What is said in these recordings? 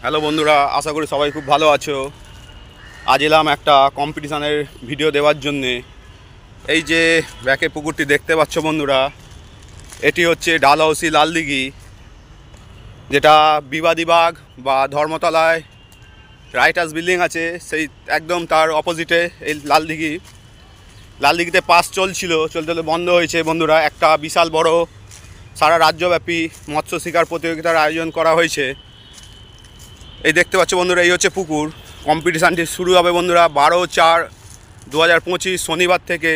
Hello বন্ধুরা, আশা করি সবাই খুব ভালো আছো। আজ এলাম একটা কম্পিটিশানের ভিডিও দেওয়ার জন্যে। এই যে ব্যাকে পুকুরটি দেখতে পাচ্ছ বন্ধুরা, এটি হচ্ছে ডালহৌসি লালদিঘি, যেটা বিবাদীবাগ বা ধর্মতলায় রাইটার্স বিল্ডিং আছে, সেই একদম তার অপোজিটে এই লালদিঘিতে পাস চলতে বন্ধ হয়েছে বন্ধুরা। একটা বিশাল বড় সারা রাজ্যব্যাপী মৎস্য শিকার প্রতিযোগিতার আয়োজন করা হয়েছে। এই দেখতে পাচ্ছ বন্ধুরা, এই হচ্ছে পুকুর। কম্পিটিশানটি শুরু হবে বন্ধুরা 12/4/2025 শনিবার থেকে,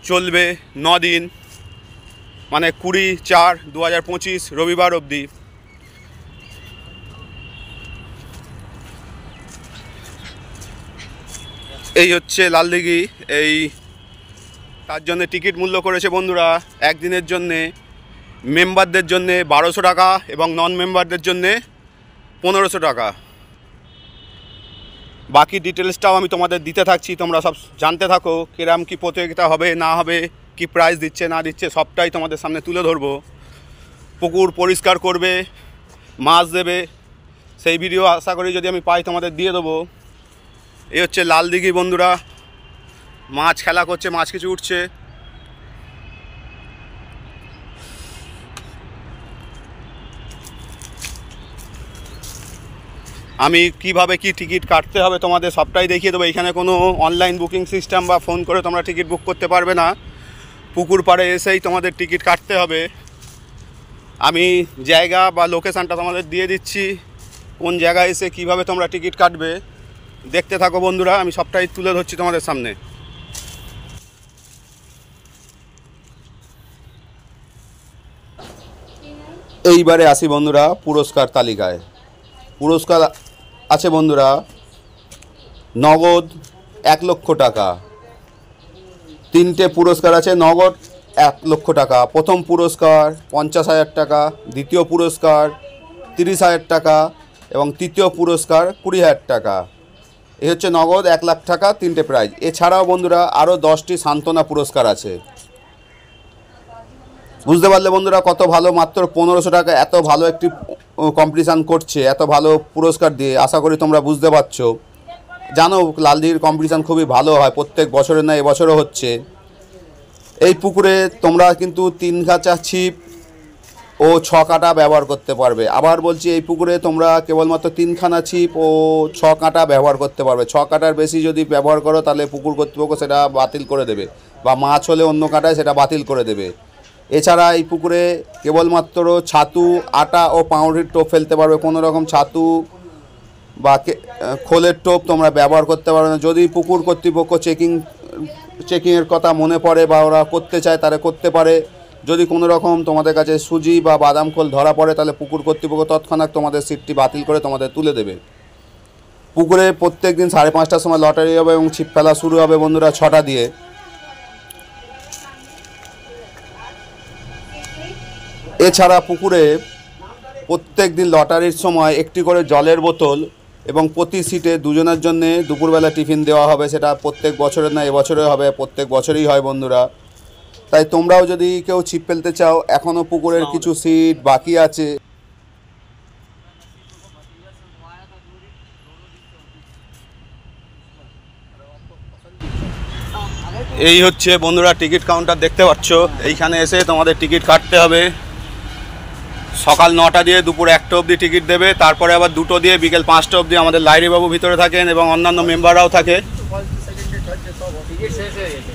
চলবে 9 দিন, মানে 20/4/2025 রবিবার অবধি। এই হচ্ছে লালদিঘি। এই তার জন্য টিকিট মূল্য করেছে বন্ধুরা একদিনের জন্যে মেম্বারদের জন্যে 1200 টাকা এবং নন মেম্বারদের জন্যে 1500 টাকা। বাকি ডিটেলসটাও আমি তোমাদের দিতে থাকছি, তোমরা সব জানতে থাকো কিরম কী প্রতিযোগিতা হবে না হবে, কি প্রাইজ দিচ্ছে না দিচ্ছে, সবটাই তোমাদের সামনে তুলে ধরবো। পুকুর পরিষ্কার করবে, মাছ দেবে, সেই ভিডিও আশা করি যদি আমি পাই তোমাদের দিয়ে দেবো। এই হচ্ছে লালদিঘি বন্ধুরা, মাছ খেলা করছে, মাছ কিছু উঠছে। আমি কিভাবে কি টিকিট কাটতে হবে তোমাদের সবটাই দেখিয়ে দেবো। এখানে কোনো অনলাইন বুকিং সিস্টেম বা ফোন করে তোমরা টিকিট বুক করতে পারবে না, পুকুর পাড়ে এসেই তোমাদের টিকিট কাটতে হবে। আমি জায়গা বা লোকেশানটা তোমাদের দিয়ে দিচ্ছি, কোন জায়গায় এসে কিভাবে তোমরা টিকিট কাটবে দেখতে থাকো বন্ধুরা, আমি সবটাই তুলে ধরছি তোমাদের সামনে। এইবারে আসি বন্ধুরা পুরস্কার তালিকায়। পুরস্কার আছে বন্ধুরা নগদ 1 লক্ষ টাকা। 3টে পুরস্কার আছে নগদ 1 লক্ষ টাকা। প্রথম পুরস্কার 50,000 টাকা, দ্বিতীয় পুরস্কার 30,000 টাকা এবং তৃতীয় পুরস্কার 20,000 টাকা। এই হচ্ছে নগদ 1 লাখ টাকা 3টে প্রাইজ। এছাড়াও বন্ধুরা আরও 10টি সান্ত্বনা পুরস্কার আছে। বুঝতে পারলে বন্ধুরা কত ভালো, মাত্র 1500 টাকা এত ভালো একটি কম্পিটিশান করছে, এত ভালো পুরস্কার দিয়ে। আশা করি তোমরা বুঝতে পারছো। জানো লালদিঘির কম্পিটিশান খুবই ভালো হয়, প্রত্যেক বছরের না এবছরও হচ্ছে। এই পুকুরে তোমরা কিন্তু 3 কাঁচা ছিপ ও 6 কাঁটা ব্যবহার করতে পারবে। আবার বলছি, এই পুকুরে তোমরা কেবলমাত্র 3খানা ছিপ ও 6 কাঁটা ব্যবহার করতে পারবে। 6 কাঁটার বেশি যদি ব্যবহার করো তাহলে পুকুর কর্তৃপক্ষ সেটা বাতিল করে দেবে, বা মাছ হলে অন্য কাঁটায় সেটা বাতিল করে দেবে। এছাড়া এই পুকুরে কেবলমাত্র ছাতু, আটা ও পাউরুটির টোপ ফেলতে পারবে। কোনো রকম ছাতু বা খোলের টোপ তোমরা ব্যবহার করতে পারবে না। যদি পুকুর কর্তৃপক্ষ চেকিংয়ের কথা মনে পড়ে বা ওরা করতে চায় তাহলে করতে পারে। যদি কোনো রকম তোমাদের কাছে সুজি বা বাদাম খোল ধরা পড়ে তাহলে পুকুর কর্তৃপক্ষ তৎক্ষণাৎ তোমাদের সিটটি বাতিল করে তোমাদের তুলে দেবে। পুকুরে প্রত্যেক দিন 5:30টার সময় লটারি হবে এবং ছিপ ফেলা শুরু হবে বন্ধুরা 6টা দিয়ে। এছাড়া পুকুরে প্রত্যেক দিন লটারির সময় একটি করে জলের বোতল এবং প্রতি সিটে 2 জনের জন্য দুপুরবেলা টিফিন দেওয়া হবে। সেটা প্রত্যেক বছরের না এবছরে হবে, প্রত্যেক বছরই হয় বন্ধুরা। তাই তোমরাও যদি কেউ ছিপ ফেলতে চাও, এখনও পুকুরের কিছু সিট বাকি আছে। এই হচ্ছে বন্ধুরা টিকিট কাউন্টার, দেখতে পাচ্ছ। এইখানে এসে তোমাদের টিকিট কাটতে হবে। সকাল 9টা দিয়ে দুপুর 1টা অবধি টিকিট দেবে, তারপরে আবার 2টো দিয়ে বিকেল 5টা অবধি আমাদের লাইরিবাবু ভিতরে থাকেন এবং অন্যান্য মেম্বাররাও থাকে।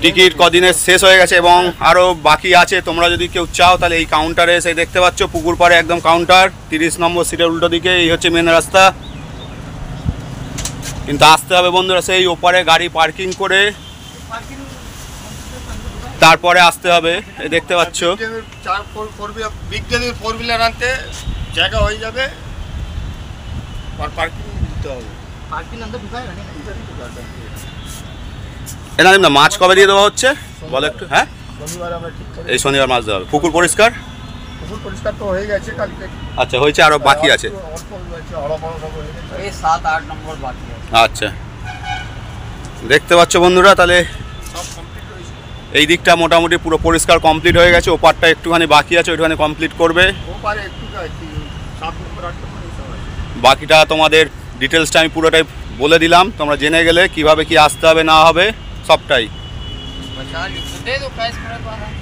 টিকিট কদিনের শেষ হয়ে গেছে এবং আরও বাকি আছে। তোমরা যদি কেউ চাও তাহলে এই কাউন্টারে এসে, দেখতে পাচ্ছ পুকুর পাড়ে একদম কাউন্টার, 30 নম্বর সিটের উল্টো দিকে। এই হচ্ছে মেন রাস্তা, কিন্তু আসতে হবে বন্ধুরা সেই ওপারে গাড়ি পার্কিং করে, তারপরে আসতে হবে। দেখতে পাচ্ছ বিজ্ঞানীর 4 হুইলার আনতে জায়গা হয়ে যাবে, পার্কিং দিতে হবে। না মাছ কবে দিয়ে দেওয়া হচ্ছে বলো একটু। হ্যাঁ, এই শনিবার মাছ দেওয়া হবে। পুকুর পরিষ্কার তো হয়ে গেছে কালকে। আচ্ছা, হয়েছে, আরও বাকি আছে। আচ্ছা, দেখতে পাচ্ছ বন্ধুরা, তাহলে এই দিকটা মোটামুটি পুরো পরিষ্কার কমপ্লিট হয়ে গেছে। ওপারটা একটুখানি বাকি আছে, ওইখানে কমপ্লিট করবে। বাকিটা তোমাদের ডিটেলসটা আমি পুরোটাই বলে দিলাম, তোমরা জেনে গেলে কিভাবে কি আসতে হবে না হবে সবটাই। बचा ली तो दे दो कैश मेरे पास है।